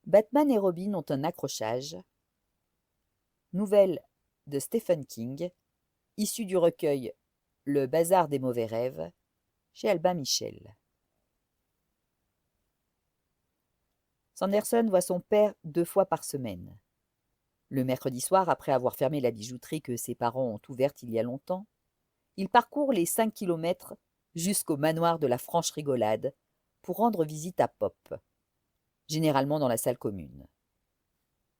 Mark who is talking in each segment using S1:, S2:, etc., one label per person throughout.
S1: Batman et Robin ont un accrochage. Nouvelle de Stephen King, issue du recueil Le Bazar des mauvais rêves, chez Albin Michel. Sanderson voit son père 2 fois par semaine. Le mercredi soir, après avoir fermé la bijouterie que ses parents ont ouverte il y a longtemps, il parcourt les 5 kilomètres jusqu'au manoir de la Franche-Rigolade pour rendre visite à Pop, généralement dans la salle commune.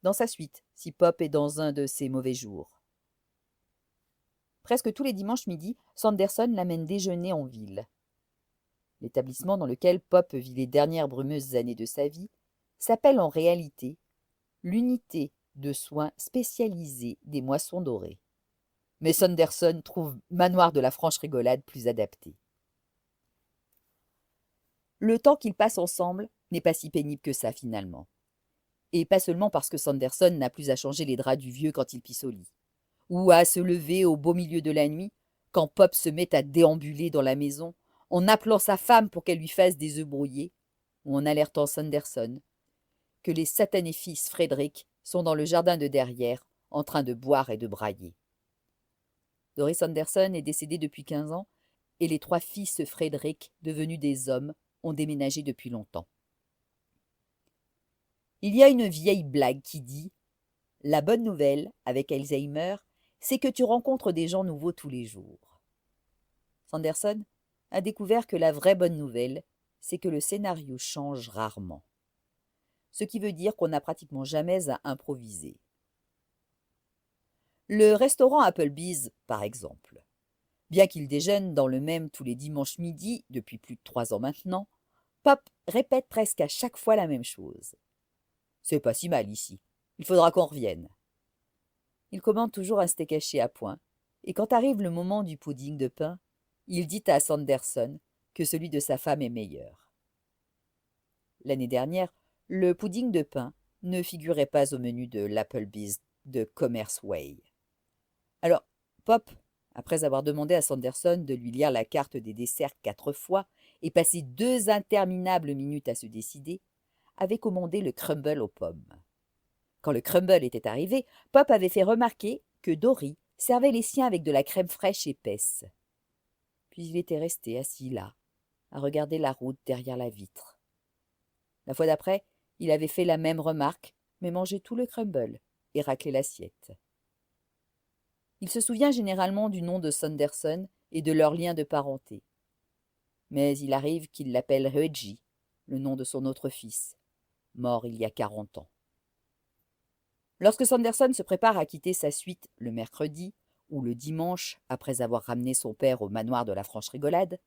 S1: Dans sa suite, si Pop est dans un de ses mauvais jours. Presque tous les dimanches midi, Sanderson l'amène déjeuner en ville. L'établissement dans lequel Pop vit les dernières brumeuses années de sa vie s'appelle en réalité l'unité de soins spécialisés des moissons dorées. Mais Sanderson trouve Manoir de la Franche-Rigolade plus adapté. Le temps qu'ils passent ensemble n'est pas si pénible que ça finalement. Et pas seulement parce que Sanderson n'a plus à changer les draps du vieux quand il pisse au lit, ou à se lever au beau milieu de la nuit quand Pop se met à déambuler dans la maison en appelant sa femme pour qu'elle lui fasse des œufs brouillés, ou en alertant Sanderson que les satanés fils Frédéric sont dans le jardin de derrière en train de boire et de brailler. Doris Sanderson est décédée depuis 15 ans et les 3 fils Frédéric, devenus des hommes, ont déménagé depuis longtemps. Il y a une vieille blague qui dit « La bonne nouvelle, avec Alzheimer, c'est que tu rencontres des gens nouveaux tous les jours. » Sanderson a découvert que la vraie bonne nouvelle, c'est que le scénario change rarement. Ce qui veut dire qu'on n'a pratiquement jamais à improviser. Le restaurant Applebee's, par exemple. Bien qu'il déjeune dans le même tous les dimanches midi, depuis plus de 3 ans maintenant, Pop répète presque à chaque fois la même chose. C'est pas si mal ici. Il faudra qu'on revienne. Il commande toujours un steak haché à point, et quand arrive le moment du pudding de pain, il dit à Sanderson que celui de sa femme est meilleur. L'année dernière, le pudding de pain ne figurait pas au menu de l'Applebee's de Commerce Way. Alors, Pop, après avoir demandé à Sanderson de lui lire la carte des desserts 4 fois et passé 2 interminables minutes à se décider, avait commandé le crumble aux pommes. Quand le crumble était arrivé, Pop avait fait remarquer que Dory servait les siens avec de la crème fraîche épaisse. Puis il était resté assis là, à regarder la route derrière la vitre. La fois d'après, il avait fait la même remarque, mais mangé tout le crumble et raclé l'assiette. Il se souvient généralement du nom de Sanderson et de leur lien de parenté. Mais il arrive qu'il l'appelle Reggie, le nom de son autre fils, mort il y a 40 ans. Lorsque Sanderson se prépare à quitter sa suite le mercredi ou le dimanche, après avoir ramené son père au manoir de la Franche-Rigolade,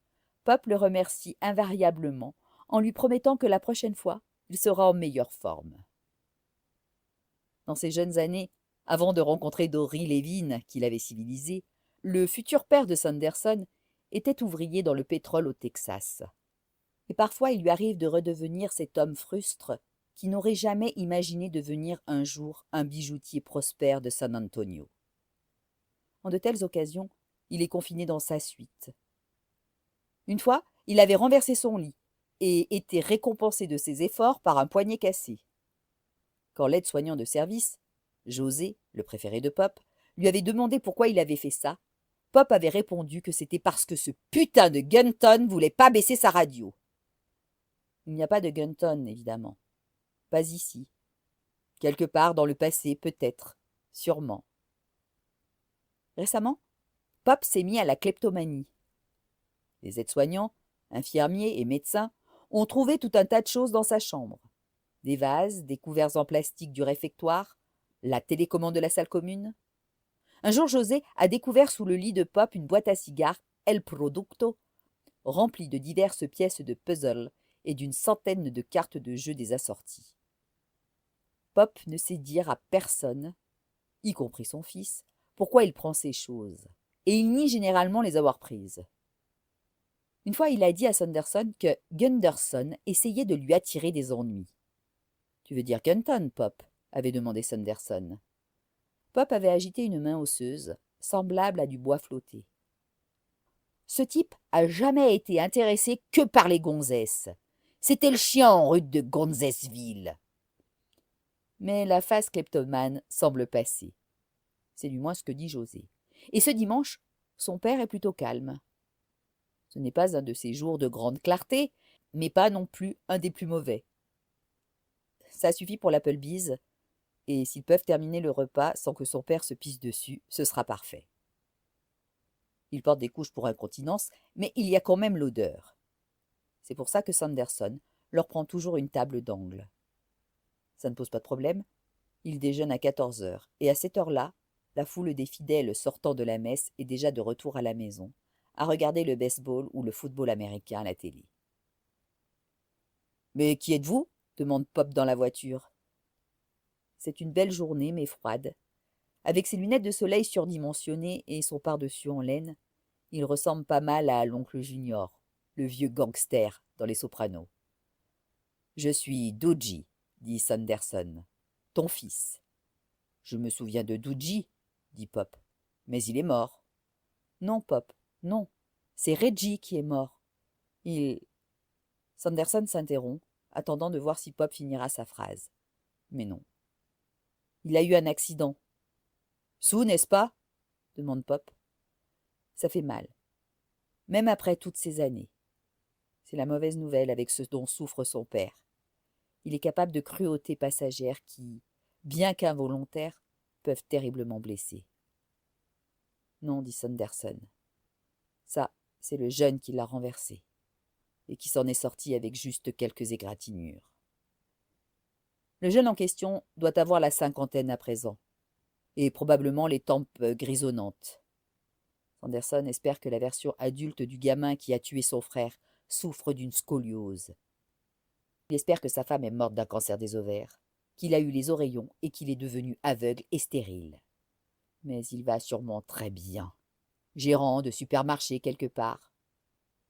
S1: Pop le remercie invariablement en lui promettant que la prochaine fois, il sera en meilleure forme. Dans ses jeunes années, avant de rencontrer Dory Levin, qu'il avait civilisé, le futur père de Sanderson était ouvrier dans le pétrole au Texas. Et parfois il lui arrive de redevenir cet homme frustre qui n'aurait jamais imaginé devenir un jour un bijoutier prospère de San Antonio. En de telles occasions, il est confiné dans sa suite. Une fois, il avait renversé son lit et été récompensé de ses efforts par un poignet cassé. Quand l'aide-soignant de service, José, le préféré de Pop, lui avait demandé pourquoi il avait fait ça, Pop avait répondu que c'était parce que ce putain de Gunton voulait pas baisser sa radio. Il n'y a pas de Gunton, évidemment. Pas ici. Quelque part dans le passé, peut-être. Sûrement. Récemment, Pop s'est mis à la kleptomanie. Les aides-soignants, infirmiers et médecins ont trouvé tout un tas de choses dans sa chambre. Des vases, des couverts en plastique du réfectoire, la télécommande de la salle commune. Un jour, José a découvert sous le lit de Pop une boîte à cigares El Producto, remplie de diverses pièces de puzzle et d'une centaine de cartes de jeu des assorties. Pop ne sait dire à personne, y compris son fils, pourquoi il prend ces choses, et il nie généralement les avoir prises. Une fois, il a dit à Sanderson que Gunderson essayait de lui attirer des ennuis. « Tu veux dire Gunton, Pop ?» avait demandé Sanderson. Pop avait agité une main osseuse, semblable à du bois flotté. Ce type a jamais été intéressé que par les gonzesses. C'était le chien en rue de Gonzesseville. Mais la phase kleptomane semble passer. C'est du moins ce que dit José. Et ce dimanche, son père est plutôt calme. Ce n'est pas un de ces jours de grande clarté, mais pas non plus un des plus mauvais. Ça suffit pour l'Applebee's, et s'ils peuvent terminer le repas sans que son père se pisse dessus, ce sera parfait. Il porte des couches pour incontinence, mais il y a quand même l'odeur. C'est pour ça que Sanderson leur prend toujours une table d'angle. Ça ne pose pas de problème. Ils déjeunent à 14 heures, et à cette heure-là, la foule des fidèles sortant de la messe est déjà de retour à la maison, à regarder le baseball ou le football américain à la télé. « Mais qui êtes-vous » demande Pop dans la voiture. C'est une belle journée, mais froide. Avec ses lunettes de soleil surdimensionnées et son pardessus en laine, il ressemble pas mal à l'oncle Junior, le vieux gangster dans Les Sopranos. « Je suis Dodgy, » dit Sanderson, « ton fils. »« Je me souviens de Dodgy, » dit Pop, « mais il est mort. »« Non, Pop, non, c'est Reggie qui est mort. Il... » Sanderson s'interrompt, attendant de voir si Pop finira sa phrase. Mais non. « Il a eu un accident. »« Sous, n'est-ce pas ?» demande Pop. Ça fait mal. Même après toutes ces années. C'est la mauvaise nouvelle avec ce dont souffre son père. Il est capable de cruautés passagères qui, bien qu'involontaires, peuvent terriblement blesser. Non, dit Sanderson. Ça, c'est le jeune qui l'a renversé, et qui s'en est sorti avec juste quelques égratignures. Le jeune en question doit avoir la cinquantaine à présent, et probablement les tempes grisonnantes. Sanderson espère que la version adulte du gamin qui a tué son frère souffre d'une scoliose. Il espère que sa femme est morte d'un cancer des ovaires, qu'il a eu les oreillons et qu'il est devenu aveugle et stérile. Mais il va sûrement très bien. Gérant de supermarché quelque part.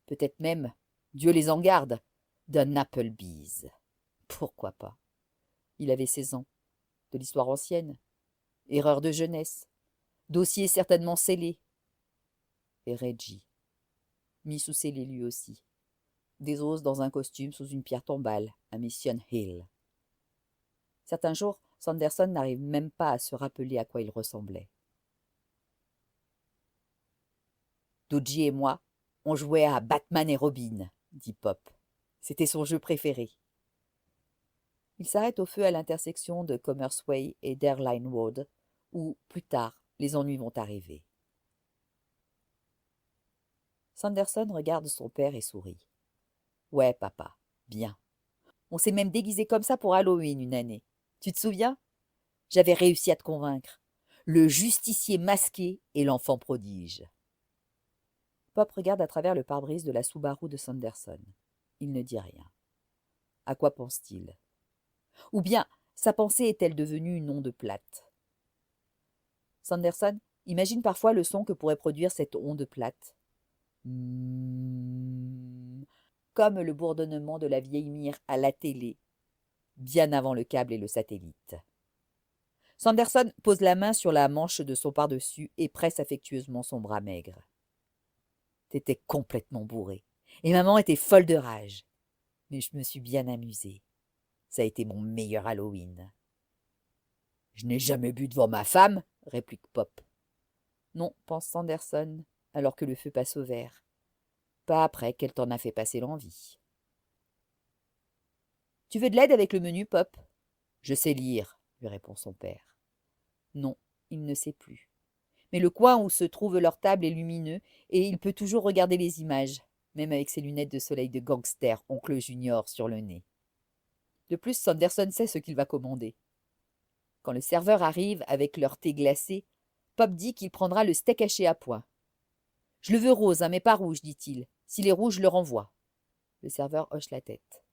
S1: Peut-être même, Dieu les en garde, d'un Applebee's. Pourquoi pas? Il avait 16 ans. De l'histoire ancienne. Erreur de jeunesse. Dossier certainement scellé. Et Reggie. Mis sous scellé lui aussi. Des os dans un costume sous une pierre tombale, à Mission Hill. Certains jours, Sanderson n'arrive même pas à se rappeler à quoi il ressemblait. Dodgy et moi, on jouait à Batman et Robin, dit Pop. C'était son jeu préféré. Il s'arrête au feu à l'intersection de Commerce Way et d'Airline Road, où, plus tard, les ennuis vont arriver. Sanderson regarde son père et sourit. « Ouais, papa, bien. On s'est même déguisé comme ça pour Halloween une année. Tu te souviens? J'avais réussi à te convaincre. Le justicier masqué et l'enfant prodige. » Pop regarde à travers le pare-brise de la Subaru de Sanderson. Il ne dit rien. À quoi pense-t-il? Ou bien, sa pensée est-elle devenue une onde plate? Sanderson imagine parfois le son que pourrait produire cette onde plate. Comme le bourdonnement de la vieille myrrhe à la télé, bien avant le câble et le satellite. Sanderson pose la main sur la manche de son pardessus et presse affectueusement son bras maigre. T'étais complètement bourré, et maman était folle de rage. Mais je me suis bien amusée. Ça a été mon meilleur Halloween. « Je n'ai jamais bu devant ma femme, » réplique Pop. Non, pense Sanderson, alors que le feu passe au vert. Pas après qu'elle t'en a fait passer l'envie. Tu veux de l'aide avec le menu, Pop? Je sais lire, lui répond son père. Non, il ne sait plus. Mais le coin où se trouve leur table est lumineux et il peut toujours regarder les images, même avec ses lunettes de soleil de gangster, oncle Junior, sur le nez. De plus, Sanderson sait ce qu'il va commander. Quand le serveur arrive avec leur thé glacé, Pop dit qu'il prendra le steak haché à point. « Je le veux rose, hein, mais pas rouge, dit-il. S'il est rouge, je le renvoie. » Le serveur hoche la tête.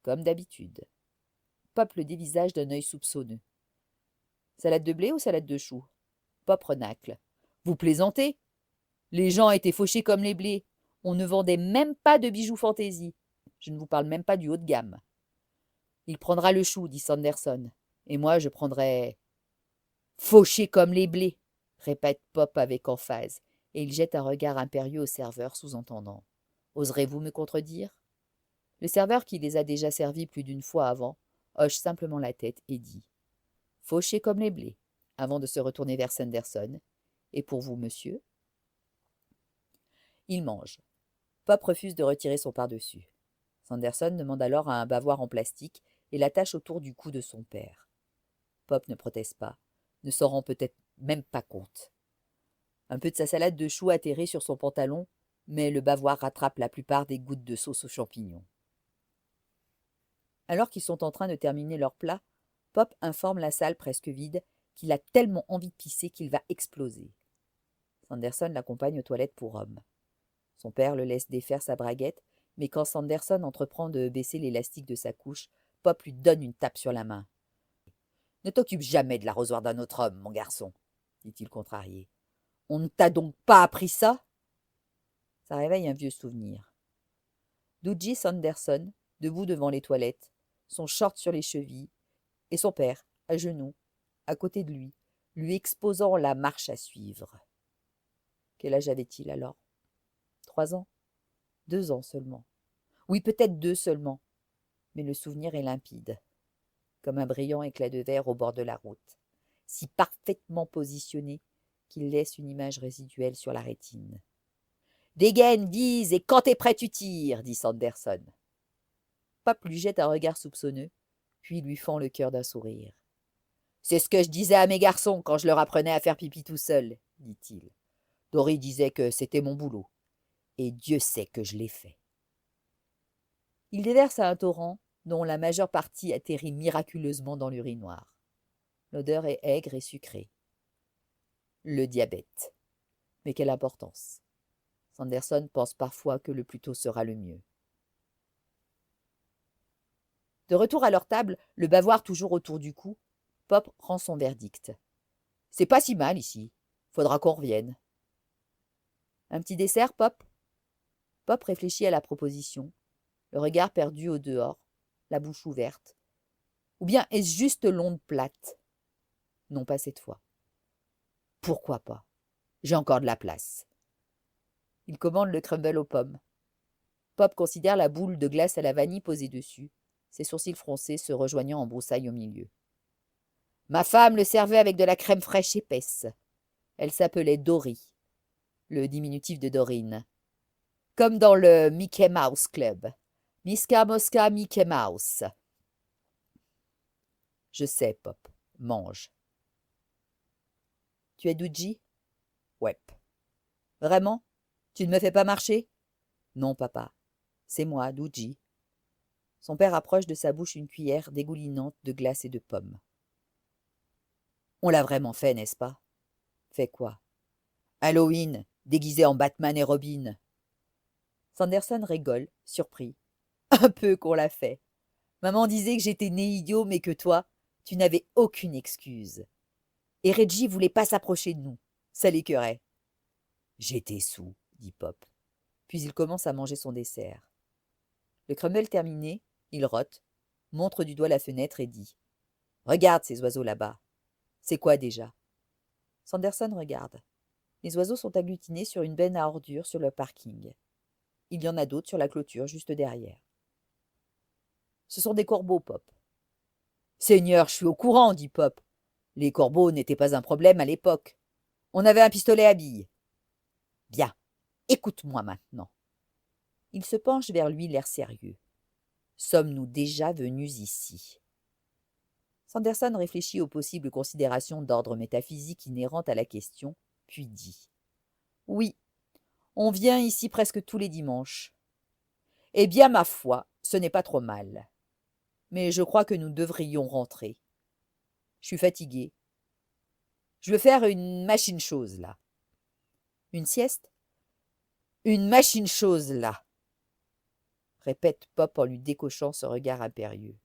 S1: Comme d'habitude. Pop le dévisage d'un œil soupçonneux. « Salade de blé ou salade de choux ?» Pop renacle. « Vous plaisantez? Les gens étaient fauchés comme les blés. On ne vendait même pas de bijoux fantaisie. Je ne vous parle même pas du haut de gamme. »« Il prendra le chou, dit Sanderson. Et moi, je prendrai... »« Fauchés comme les blés, répète Pop avec emphase, et il jette un regard impérieux au serveur sous-entendant. Oserez-vous me contredire? Le serveur, qui les a déjà servis plus d'une fois avant, hoche simplement la tête et dit fauchés comme les blés, avant de se retourner vers Sanderson. Et pour vous, monsieur? Il mange. Pop refuse de retirer son pardessus. Sanderson demande alors un bavoir en plastique et l'attache autour du cou de son père. Pop ne proteste pas, ne s'en rend peut-être même pas compte. Un peu de sa salade de choux atterrit sur son pantalon, mais le bavoir rattrape la plupart des gouttes de sauce aux champignons. Alors qu'ils sont en train de terminer leur plat, Pop informe la salle presque vide qu'il a tellement envie de pisser qu'il va exploser. Sanderson l'accompagne aux toilettes pour hommes. Son père le laisse défaire sa braguette, mais quand Sanderson entreprend de baisser l'élastique de sa couche, Pop lui donne une tape sur la main. « Ne t'occupe jamais de l'arrosoir d'un autre homme, mon garçon, » dit-il contrarié. « On ne t'a donc pas appris ça ?» Ça réveille un vieux souvenir. Dudji Sanderson, debout devant les toilettes, son short sur les chevilles, et son père, à genoux, à côté de lui exposant la marche à suivre. Quel âge avait-il alors? 3 ans? 2 ans seulement. Oui, peut-être 2 seulement. Mais le souvenir est limpide, comme un brillant éclat de verre au bord de la route, si parfaitement positionné qu'il laisse une image résiduelle sur la rétine. « Dégaine, vise, et quand t'es prêt, tu tires !» dit Sanderson. Pop lui jette un regard soupçonneux, puis lui fend le cœur d'un sourire. « C'est ce que je disais à mes garçons quand je leur apprenais à faire pipi tout seul, » dit-il. Dory disait que c'était mon boulot, et Dieu sait que je l'ai fait. Il déverse à un torrent dont la majeure partie atterrit miraculeusement dans l'urinoir. L'odeur est aigre et sucrée. Le diabète. Mais quelle importance. Sanderson pense parfois que le plus tôt sera le mieux. De retour à leur table, le bavoir toujours autour du cou, Pop rend son verdict. « C'est pas si mal ici. Faudra qu'on revienne. » Un petit dessert, Pop? Pop réfléchit à la proposition, le regard perdu au dehors, la bouche ouverte. Ou bien est-ce juste l'onde plate? Non, pas cette fois. Pourquoi pas? J'ai encore de la place. Il commande le crumble aux pommes. Pop considère la boule de glace à la vanille posée dessus, ses sourcils froncés se rejoignant en broussailles au milieu. Ma femme le servait avec de la crème fraîche épaisse. Elle s'appelait Dory, le diminutif de Dorine. Comme dans le Mickey Mouse Club. Miska Moska Mickey Mouse. Je sais, Pop. Mange. Tu es Dudji? Ouais. Vraiment? Tu ne me fais pas marcher? Non, papa. C'est moi, Dudji. Son père approche de sa bouche une cuillère dégoulinante de glace et de pommes. On l'a vraiment fait, n'est-ce pas? Fait quoi? Halloween, déguisé en Batman et Robin. Sanderson rigole, surpris. Un peu qu'on l'a fait. Maman disait que j'étais né idiot, mais que toi, tu n'avais aucune excuse. Et Reggie voulait pas s'approcher de nous. Ça l'écœurait. J'étais saoul, dit Pop. Puis il commence à manger son dessert. Le crumble terminé, il rote, montre du doigt la fenêtre et dit « Regarde ces oiseaux là-bas. C'est quoi déjà ?» Sanderson regarde. Les oiseaux sont agglutinés sur une benne à ordures sur le parking. Il y en a d'autres sur la clôture juste derrière. Ce sont des corbeaux, Pop. Seigneur, je suis au courant, dit Pop. Les corbeaux n'étaient pas un problème à l'époque. On avait un pistolet à billes. Bien, écoute-moi maintenant. Il se penche vers lui, l'air sérieux. Sommes-nous déjà venus ici? Sanderson réfléchit aux possibles considérations d'ordre métaphysique inhérentes à la question, puis dit « Oui, on vient ici presque tous les dimanches. Eh bien, ma foi, ce n'est pas trop mal. Mais je crois que nous devrions rentrer. Je suis fatigué. Je veux faire une machine-chose, là. » Une sieste? Une machine-chose, là, répète Pop en lui décochant ce regard impérieux.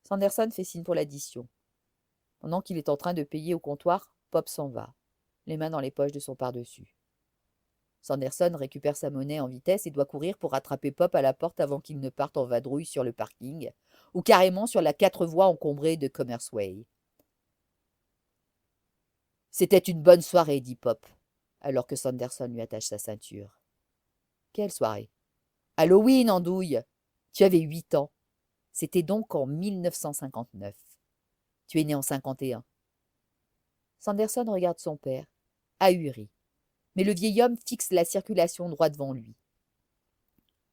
S1: Sanderson fait signe pour l'addition. Pendant qu'il est en train de payer au comptoir, Pop s'en va, les mains dans les poches de son pardessus. Sanderson récupère sa monnaie en vitesse et doit courir pour rattraper Pop à la porte avant qu'il ne parte en vadrouille sur le parking, ou carrément sur la 4 voies encombrée de Commerce Way. « C'était une bonne soirée, dit Pop, alors que Sanderson lui attache sa ceinture. « Quelle soirée? Halloween, andouille! Tu avais 8 ans. C'était donc en 1959. Tu es né en 51. Sanderson regarde son père, ahuri, mais le vieil homme fixe la circulation droit devant lui.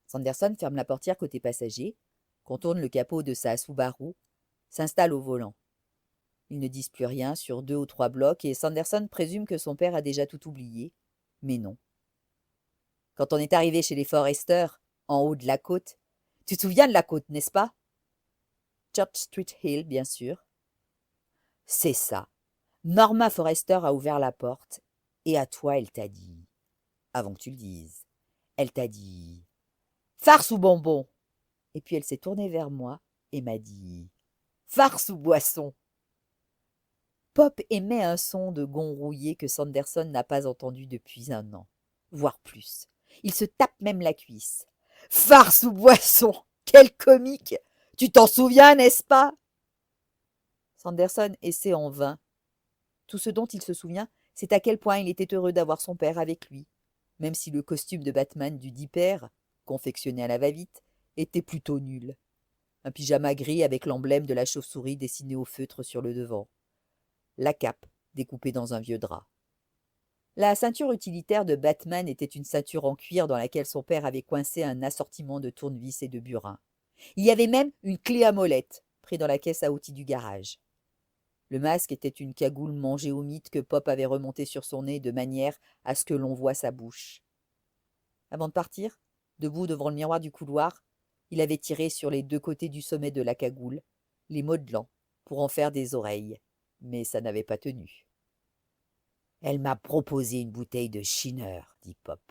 S1: Sanderson ferme la portière côté passager, contourne le capot de sa Subaru, s'installe au volant. Ils ne disent plus rien sur 2 ou 3 blocs et Sanderson présume que son père a déjà tout oublié, mais non. Quand on est arrivé chez les Forrester, en haut de la côte, tu te souviens de la côte, n'est-ce pas? Church Street Hill, bien sûr. C'est ça. Norma Forrester a ouvert la porte et à toi, elle t'a dit, avant que tu le dises, elle t'a dit « Farce ou bonbon ?» Et puis elle s'est tournée vers moi et m'a dit « Farce ou boisson ?» Pop émet un son de gond rouillé que Sanderson n'a pas entendu depuis 1 an, voire plus. Il se tape même la cuisse. « Farce ou boisson ! Quel comique ! Tu t'en souviens, n'est-ce pas ?» Sanderson essaie en vain. Tout ce dont il se souvient, c'est à quel point il était heureux d'avoir son père avec lui, même si le costume de Batman du dit père, confectionné à la va-vite, était plutôt nul. Un pyjama gris avec l'emblème de la chauve-souris dessiné au feutre sur le devant. La cape, découpée dans un vieux drap. La ceinture utilitaire de Batman était une ceinture en cuir dans laquelle son père avait coincé un assortiment de tournevis et de burins. Il y avait même une clé à molette, prise dans la caisse à outils du garage. Le masque était une cagoule mangée au mythe que Pop avait remontée sur son nez de manière à ce que l'on voie sa bouche. Avant de partir, debout devant le miroir du couloir, il avait tiré sur les 2 côtés du sommet de la cagoule, les modelants, pour en faire des oreilles, mais ça n'avait pas tenu. « Elle m'a proposé une bouteille de Shiner, » dit Pop.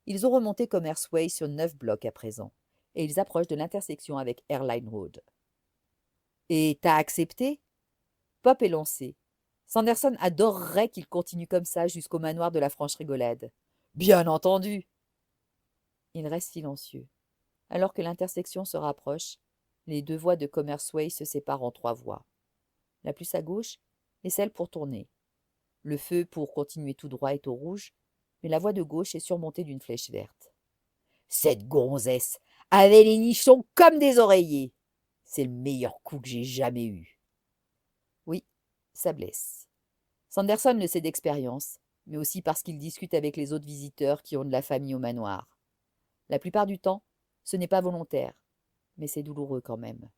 S1: Ils ont remonté Commerce Way sur 9 blocs à présent, et ils approchent de l'intersection avec Airline Road. « Et t'as accepté ?» Pop est lancé. Sanderson adorerait qu'il continue comme ça jusqu'au manoir de la Franche-Rigolade. « Bien entendu !» Il reste silencieux. Alors que l'intersection se rapproche, les 2 voies de Commerce Way se séparent en 3 voies. La plus à gauche est celle pour tourner. Le feu pour continuer tout droit est au rouge, mais la voie de gauche est surmontée d'une flèche verte. « Cette gonzesse avait les nichons comme des oreillers. C'est le meilleur coup que j'ai jamais eu. » Oui, ça blesse. Sanderson le sait d'expérience, mais aussi parce qu'il discute avec les autres visiteurs qui ont de la famille au manoir. La plupart du temps, ce n'est pas volontaire, mais c'est douloureux quand même.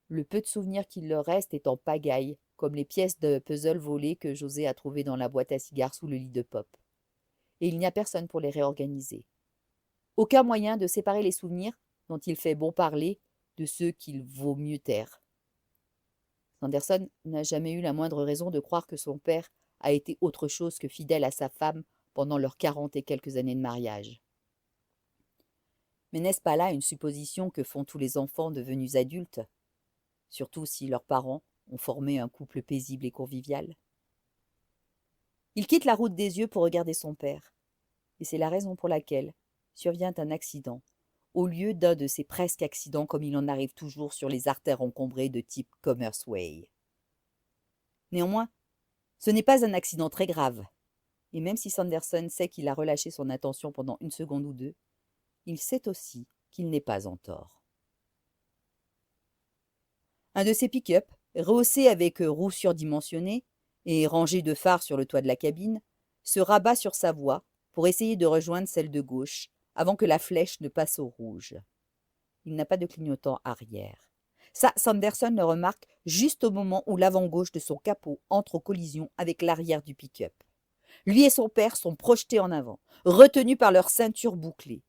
S1: Le peu de souvenirs qu'il leur reste est en pagaille, comme les pièces de puzzle volées que José a trouvées dans la boîte à cigares sous le lit de Pop. Et il n'y a personne pour les réorganiser. Aucun moyen de séparer les souvenirs, dont il fait bon parler, de ceux qu'il vaut mieux taire. Sanderson n'a jamais eu la moindre raison de croire que son père a été autre chose que fidèle à sa femme pendant leurs 40 et quelques années de mariage. Mais n'est-ce pas là une supposition que font tous les enfants devenus adultes, surtout si leurs parents ont formé un couple paisible et convivial? Il quitte la route des yeux pour regarder son père, et c'est la raison pour laquelle survient un accident, au lieu d'un de ces presque accidents comme il en arrive toujours sur les artères encombrées de type Commerce Way. Néanmoins, ce n'est pas un accident très grave, et même si Sanderson sait qu'il a relâché son attention pendant 1 seconde ou 2, il sait aussi qu'il n'est pas en tort. Un de ces pick-up, rehaussé avec roues surdimensionnées et rangé de phares sur le toit de la cabine, se rabat sur sa voie pour essayer de rejoindre celle de gauche avant que la flèche ne passe au rouge. Il n'a pas de clignotant arrière. Ça, Sanderson le remarque juste au moment où l'avant gauche de son capot entre en collision avec l'arrière du pick-up. Lui et son père sont projetés en avant, retenus par leur ceinture bouclée.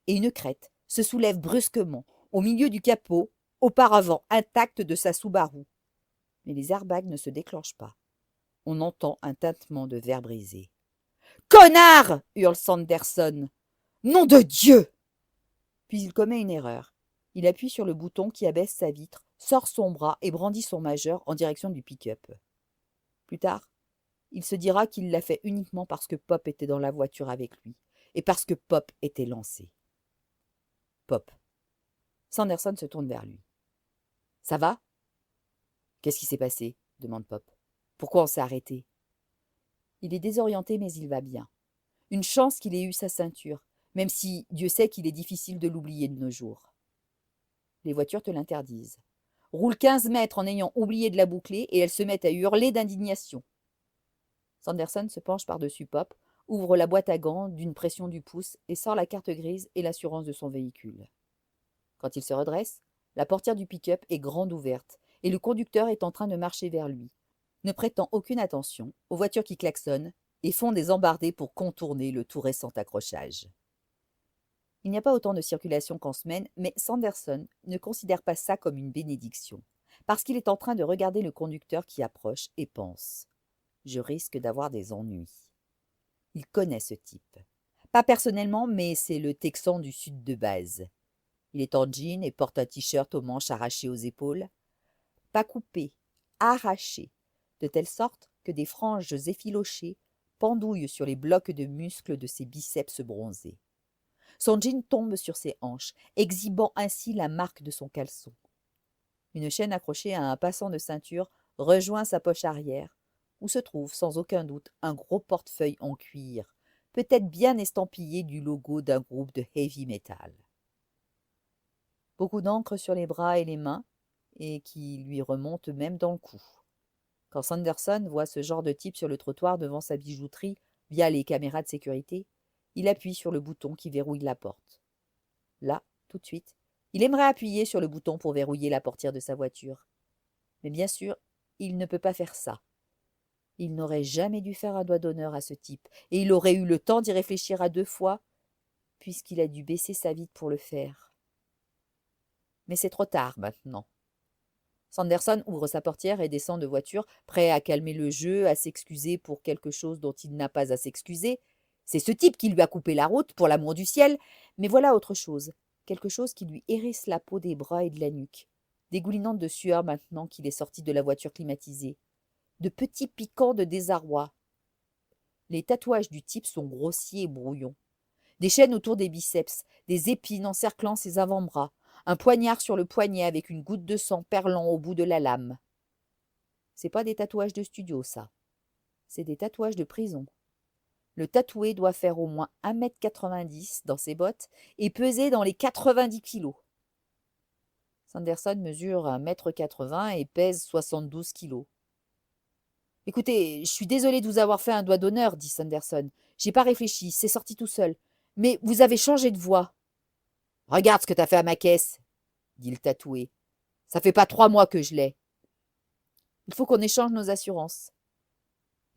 S1: Et une crête se soulève brusquement au milieu du capot, auparavant intact de sa Subaru. Mais les airbags ne se déclenchent pas. On entend un tintement de verre brisé. « Connard !» hurle Sanderson. « Nom de Dieu !» Puis il commet une erreur. Il appuie sur le bouton qui abaisse sa vitre, sort son bras et brandit son majeur en direction du pick-up. Plus tard, il se dira qu'il l'a fait uniquement parce que Pop était dans la voiture avec lui et parce que Pop était lancé. Pop. Sanderson se tourne vers lui. « Ça va ?»« Qu'est-ce qui s'est passé ?» demande Pop. « Pourquoi on s'est arrêté ?» Il est désorienté, mais il va bien. Une chance qu'il ait eu sa ceinture, même si Dieu sait qu'il est difficile de l'oublier de nos jours. Les voitures te l'interdisent. roule 15 mètres en ayant oublié de la boucler et elles se mettent à hurler d'indignation. Sanderson se penche par-dessus Pop, ouvre la boîte à gants d'une pression du pouce et sort la carte grise et l'assurance de son véhicule. Quand il se redresse, la portière du pick-up est grande ouverte et le conducteur est en train de marcher vers lui, ne prêtant aucune attention aux voitures qui klaxonnent et font des embardées pour contourner le tout récent accrochage. Il n'y a pas autant de circulation qu'en semaine, mais Sanderson ne considère pas ça comme une bénédiction, parce qu'il est en train de regarder le conducteur qui approche et pense « Je risque d'avoir des ennuis ». Il connaît ce type. Pas personnellement, mais c'est le Texan du sud de base. Il est en jean et porte un t-shirt aux manches arrachées aux épaules. Pas coupé, arraché, de telle sorte que des franges effilochées pendouillent sur les blocs de muscles de ses biceps bronzés. Son jean tombe sur ses hanches, exhibant ainsi la marque de son caleçon. Une chaîne accrochée à un passant de ceinture rejoint sa poche arrière, où se trouve sans aucun doute un gros portefeuille en cuir, peut-être bien estampillé du logo d'un groupe de heavy metal. Beaucoup d'encre sur les bras et les mains, et qui lui remonte même dans le cou. Quand Sanderson voit ce genre de type sur le trottoir devant sa bijouterie via les caméras de sécurité, il appuie sur le bouton qui verrouille la porte. Là, tout de suite, il aimerait appuyer sur le bouton pour verrouiller la portière de sa voiture. Mais bien sûr, il ne peut pas faire ça. Il n'aurait jamais dû faire un doigt d'honneur à ce type, et il aurait eu le temps d'y réfléchir à 2 fois, puisqu'il a dû baisser sa vitre pour le faire. Mais c'est trop tard maintenant. Sanderson ouvre sa portière et descend de voiture, prêt à calmer le jeu, à s'excuser pour quelque chose dont il n'a pas à s'excuser. C'est ce type qui lui a coupé la route, pour l'amour du ciel, mais voilà autre chose, quelque chose qui lui hérisse la peau des bras et de la nuque, dégoulinante de sueur maintenant qu'il est sorti de la voiture climatisée, de petits piquants de désarroi. Les tatouages du type sont grossiers et brouillons. Des chaînes autour des biceps, des épines encerclant ses avant-bras, un poignard sur le poignet avec une goutte de sang perlant au bout de la lame. C'est pas des tatouages de studio, ça. C'est des tatouages de prison. Le tatoué doit faire au moins 1,90 m dans ses bottes et peser dans les 90 kilos. Sanderson mesure 1,80 m et pèse 72 kilos. Écoutez, je suis désolé de vous avoir fait un doigt d'honneur, dit Sanderson. J'ai pas réfléchi, c'est sorti tout seul. Mais vous avez changé de voix. Regarde ce que t'as fait à ma caisse, dit le tatoué. Ça fait pas 3 mois que je l'ai. Il faut qu'on échange nos assurances.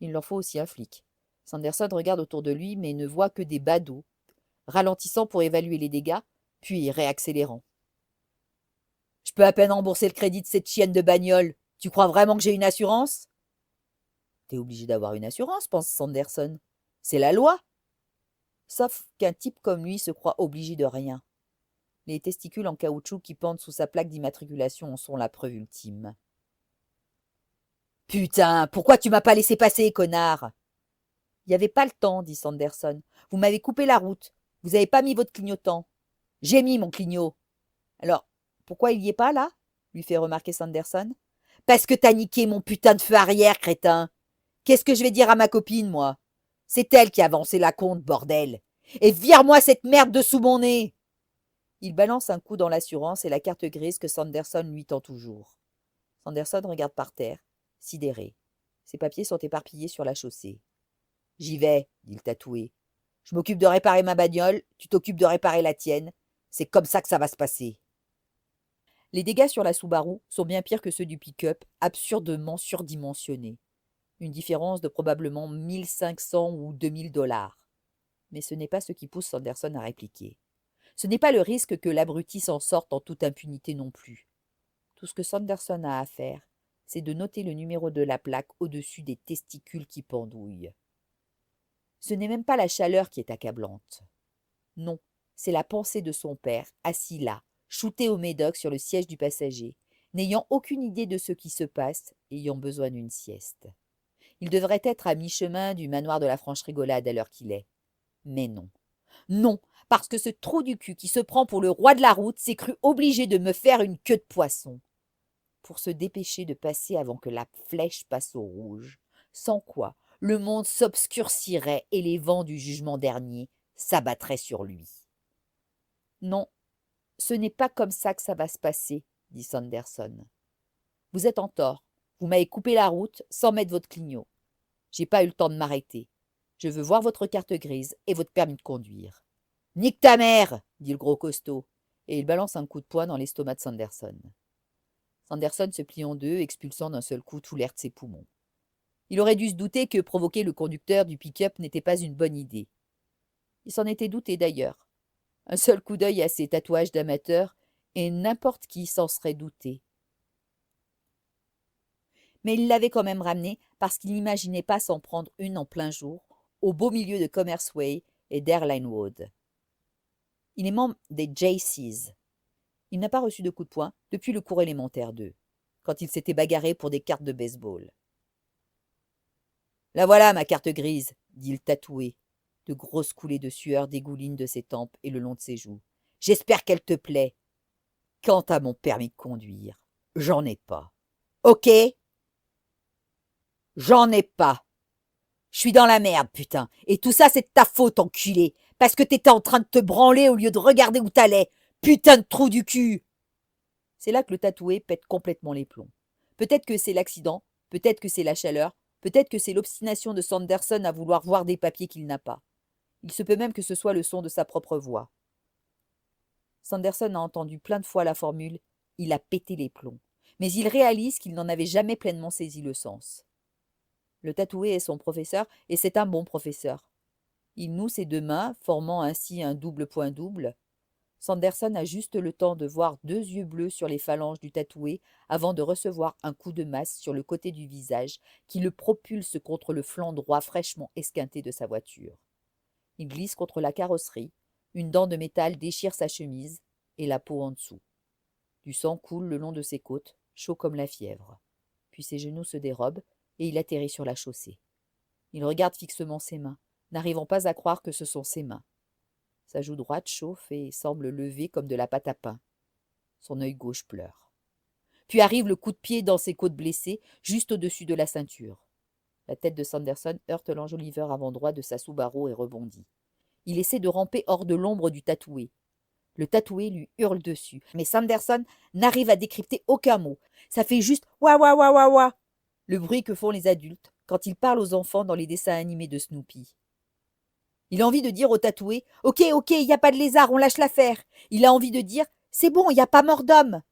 S1: Il leur faut aussi un flic. Sanderson regarde autour de lui, mais ne voit que des badauds, ralentissant pour évaluer les dégâts, puis réaccélérant. Je peux à peine rembourser le crédit de cette chienne de bagnole. Tu crois vraiment que j'ai une assurance? T'es obligé d'avoir une assurance, pense Sanderson. C'est la loi. Sauf qu'un type comme lui se croit obligé de rien. Les testicules en caoutchouc qui pendent sous sa plaque d'immatriculation en sont la preuve ultime. Putain, pourquoi tu m'as pas laissé passer, connard? Il n'y avait pas le temps, dit Sanderson. Vous m'avez coupé la route. Vous n'avez pas mis votre clignotant. J'ai mis mon clignot. Alors, pourquoi il y est pas, là? Lui fait remarquer Sanderson. Parce que t'as niqué mon putain de feu arrière, crétin. Qu'est-ce que je vais dire à ma copine, moi? C'est elle qui a avancé la compte, bordel. Et vire-moi cette merde de sous mon nez. Il balance un coup dans l'assurance et la carte grise que Sanderson lui tend toujours. Sanderson regarde par terre, sidéré. Ses papiers sont éparpillés sur la chaussée. J'y vais, dit le tatoué. Je m'occupe de réparer ma bagnole, tu t'occupes de réparer la tienne. C'est comme ça que ça va se passer. Les dégâts sur la Subaru sont bien pires que ceux du pick-up, absurdement surdimensionnés. Une différence de probablement 1500 ou 2000 $. Mais ce n'est pas ce qui pousse Sanderson à répliquer. Ce n'est pas le risque que l'abruti s'en sorte en toute impunité non plus. Tout ce que Sanderson a à faire, c'est de noter le numéro de la plaque au-dessus des testicules qui pendouillent. Ce n'est même pas la chaleur qui est accablante. Non, c'est la pensée de son père, assis là, shooté au médoc sur le siège du passager, n'ayant aucune idée de ce qui se passe, ayant besoin d'une sieste. Il devrait être à mi-chemin du manoir de la Franche-Rigolade à l'heure qu'il est. Mais non. Non, parce que ce trou du cul qui se prend pour le roi de la route s'est cru obligé de me faire une queue de poisson. Pour se dépêcher de passer avant que la flèche passe au rouge, sans quoi le monde s'obscurcirait et les vents du jugement dernier s'abattraient sur lui. Non, ce n'est pas comme ça que ça va se passer, dit Sanderson. Vous êtes en tort. Vous m'avez coupé la route sans mettre votre clignot. J'ai pas eu le temps de m'arrêter. Je veux voir votre carte grise et votre permis de conduire. Nique ta mère, dit le gros costaud, et il balance un coup de poing dans l'estomac de Sanderson. Sanderson se plie en deux, expulsant d'un seul coup tout l'air de ses poumons. Il aurait dû se douter que provoquer le conducteur du pick-up n'était pas une bonne idée. Il s'en était douté d'ailleurs. Un seul coup d'œil à ses tatouages d'amateur, et n'importe qui s'en serait douté. Mais il l'avait quand même ramené parce qu'il n'imaginait pas s'en prendre une en plein jour, au beau milieu de Commerce Way et d'Airline Road. Il est membre des JCs. Il n'a pas reçu de coup de poing depuis le cours élémentaire 2, quand il s'était bagarré pour des cartes de baseball. « La voilà, ma carte grise, » dit le tatoué. De grosses coulées de sueur dégoulinent de ses tempes et le long de ses joues. « J'espère qu'elle te plaît. Quant à mon permis de conduire, j'en ai pas. Ok ? J'en ai pas. Je suis dans la merde, putain. Et tout ça, c'est de ta faute, enculé. Parce que t'étais en train de te branler au lieu de regarder où t'allais. Putain de trou du cul !» C'est là que le tatoué pète complètement les plombs. Peut-être que c'est l'accident, peut-être que c'est la chaleur, peut-être que c'est l'obstination de Sanderson à vouloir voir des papiers qu'il n'a pas. Il se peut même que ce soit le son de sa propre voix. Sanderson a entendu plein de fois la formule « il a pété les plombs », mais il réalise qu'il n'en avait jamais pleinement saisi le sens. Le tatoué est son professeur, et c'est un bon professeur. Il noue ses deux mains, formant ainsi un double point double. Sanderson a juste le temps de voir deux yeux bleus sur les phalanges du tatoué avant de recevoir un coup de masse sur le côté du visage qui le propulse contre le flanc droit fraîchement esquinté de sa voiture. Il glisse contre la carrosserie, une dent de métal déchire sa chemise et la peau en dessous. Du sang coule le long de ses côtes, chaud comme la fièvre. Puis ses genoux se dérobent et il atterrit sur la chaussée. Il regarde fixement ses mains, n'arrivant pas à croire que ce sont ses mains. Sa joue droite chauffe et semble levée comme de la pâte à pain. Son œil gauche pleure. Puis arrive le coup de pied dans ses côtes blessées, juste au-dessus de la ceinture. La tête de Sanderson heurte l'enjoliveur avant droit de sa Subaru et rebondit. Il essaie de ramper hors de l'ombre du tatoué. Le tatoué lui hurle dessus, mais Sanderson n'arrive à décrypter aucun mot. Ça fait juste « wa wa wa wa wa », le bruit que font les adultes quand ils parlent aux enfants dans les dessins animés de Snoopy. Il a envie de dire au tatoué « Ok, il n'y a pas de lézard, on lâche l'affaire ». Il a envie de dire « C'est bon, il n'y a pas mort d'homme »,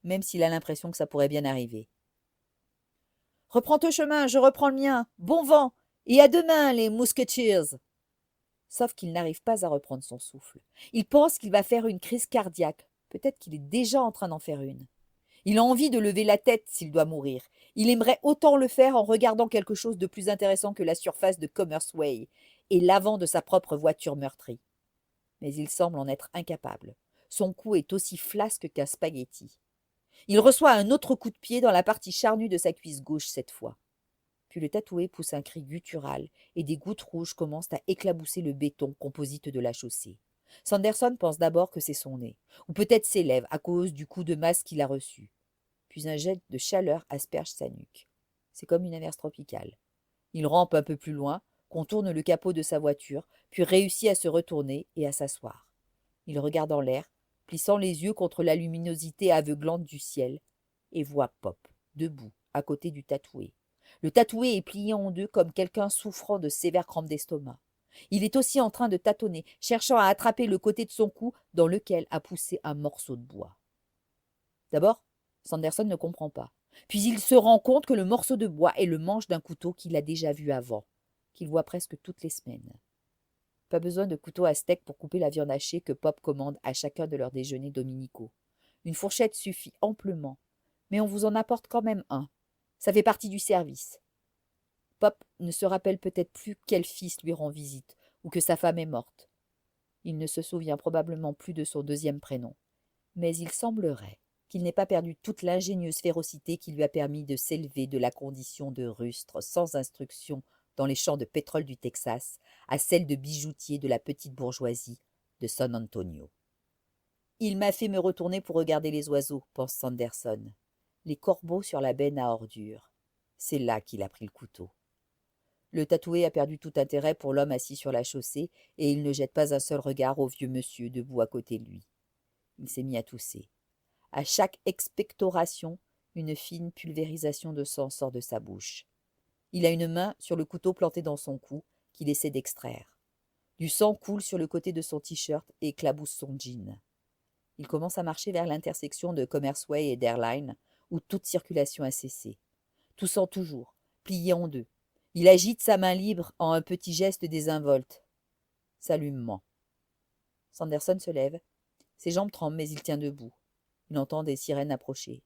S1: même s'il a l'impression que ça pourrait bien arriver. « Reprends ton chemin, je reprends le mien. Bon vent. Et à demain, les Musketeers !» Sauf qu'il n'arrive pas à reprendre son souffle. Il pense qu'il va faire une crise cardiaque. Peut-être qu'il est déjà en train d'en faire une. Il a envie de lever la tête s'il doit mourir. Il aimerait autant le faire en regardant quelque chose de plus intéressant que la surface de Commerce Way et l'avant de sa propre voiture meurtrie. Mais il semble en être incapable. Son cou est aussi flasque qu'un spaghetti. Il reçoit un autre coup de pied dans la partie charnue de sa cuisse gauche cette fois. Puis le tatoué pousse un cri guttural et des gouttes rouges commencent à éclabousser le béton composite de la chaussée. Sanderson pense d'abord que c'est son nez, ou peut-être ses lèvres à cause du coup de masse qu'il a reçu. Puis un jet de chaleur asperge sa nuque. C'est comme une averse tropicale. Il rampe un peu plus loin, contourne le capot de sa voiture, puis réussit à se retourner et à s'asseoir. Il regarde en l'air, plissant les yeux contre la luminosité aveuglante du ciel, et voit Pop, debout, à côté du tatoué. Le tatoué est plié en deux comme quelqu'un souffrant de sévères crampes d'estomac. Il est aussi en train de tâtonner, cherchant à attraper le côté de son cou dans lequel a poussé un morceau de bois. D'abord, Sanderson ne comprend pas. Puis il se rend compte que le morceau de bois est le manche d'un couteau qu'il a déjà vu avant, qu'il voit presque toutes les semaines. Pas besoin de couteau à steak pour couper la viande hachée que Pop commande à chacun de leurs déjeuners dominicaux. Une fourchette suffit amplement, mais on vous en apporte quand même un. Ça fait partie du service. Pop ne se rappelle peut-être plus quel fils lui rend visite ou que sa femme est morte. Il ne se souvient probablement plus de son deuxième prénom, mais il semblerait qu'il n'ait pas perdu toute l'ingénieuse férocité qui lui a permis de s'élever de la condition de rustre sans instruction dans les champs de pétrole du Texas à celle de bijoutier de la petite bourgeoisie de San Antonio. Il m'a fait me retourner pour regarder les oiseaux, pense Sanderson. Les corbeaux sur la benne à ordures. C'est là qu'il a pris le couteau. Le tatoué a perdu tout intérêt pour l'homme assis sur la chaussée et il ne jette pas un seul regard au vieux monsieur debout à côté de lui. Il s'est mis à tousser. À chaque expectoration, Une fine pulvérisation de sang sort de sa bouche. Il a une main sur le couteau planté dans son cou qu'il essaie d'extraire. Du sang coule sur le côté de son t-shirt et éclabousse son jean. Il commence à marcher vers l'intersection de Commerce Way et d'Airline, où toute circulation a cessé. Toussant toujours, plié en deux. Il agite sa main libre en un petit geste désinvolte. Saluement. Sanderson se lève. Ses jambes tremblent, mais il tient debout. Il entend des sirènes approcher.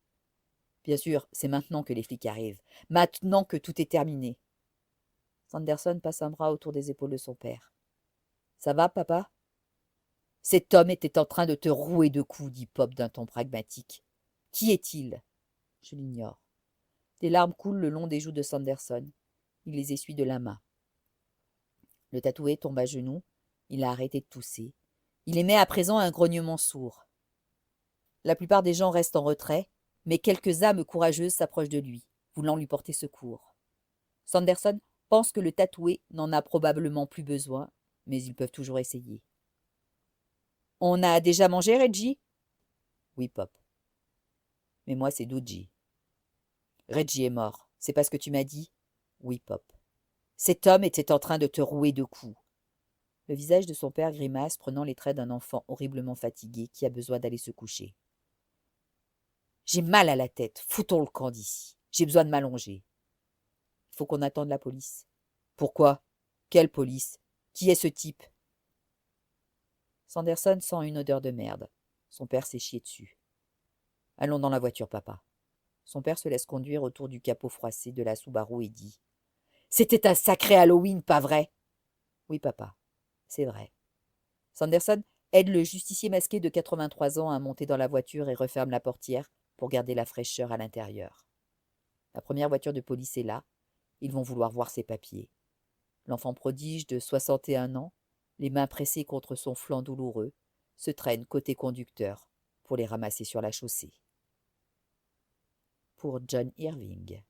S1: Bien sûr, c'est maintenant que les flics arrivent. Maintenant que tout est terminé. Sanderson passe un bras autour des épaules de son père. « Ça va, papa ?» « Cet homme était en train de te rouer de coups, dit Pop d'un ton pragmatique. Qui est-il ? Je l'ignore. Des larmes coulent le long des joues de Sanderson. Il les essuie de la main. Le tatoué tombe à genoux. Il a arrêté de tousser. Il émet à présent un grognement sourd. La plupart des gens restent en retrait, mais quelques âmes courageuses s'approchent de lui, voulant lui porter secours. Sanderson pense que le tatoué n'en a probablement plus besoin, mais ils peuvent toujours essayer. « On a déjà mangé, Reggie ?»« Oui, Pop. »« Mais moi, c'est Dodgy. »« Reggie est mort. C'est pas ce que tu m'as dit ?»« Oui, Pop. »« Cet homme était en train de te rouer de coups. » Le visage de son père grimace, prenant les traits d'un enfant horriblement fatigué qui a besoin d'aller se coucher. « J'ai mal à la tête. Foutons le camp d'ici. J'ai besoin de m'allonger. »« Il faut qu'on attende la police. »« Pourquoi ? Quelle police ? Qui est ce type ?» Sanderson sent une odeur de merde. Son père s'est chié dessus. « Allons dans la voiture, papa. » Son père se laisse conduire autour du capot froissé de la Subaru et dit « C'était un sacré Halloween, pas vrai ?»« Oui, papa. C'est vrai. » Sanderson aide le justicier masqué de 83 ans à monter dans la voiture et referme la portière pour garder la fraîcheur à l'intérieur. La première voiture de police est là. Ils vont vouloir voir ses papiers. L'enfant prodige de 61 ans, les mains pressées contre son flanc douloureux, se traîne côté conducteur pour les ramasser sur la chaussée. Pour John Irving.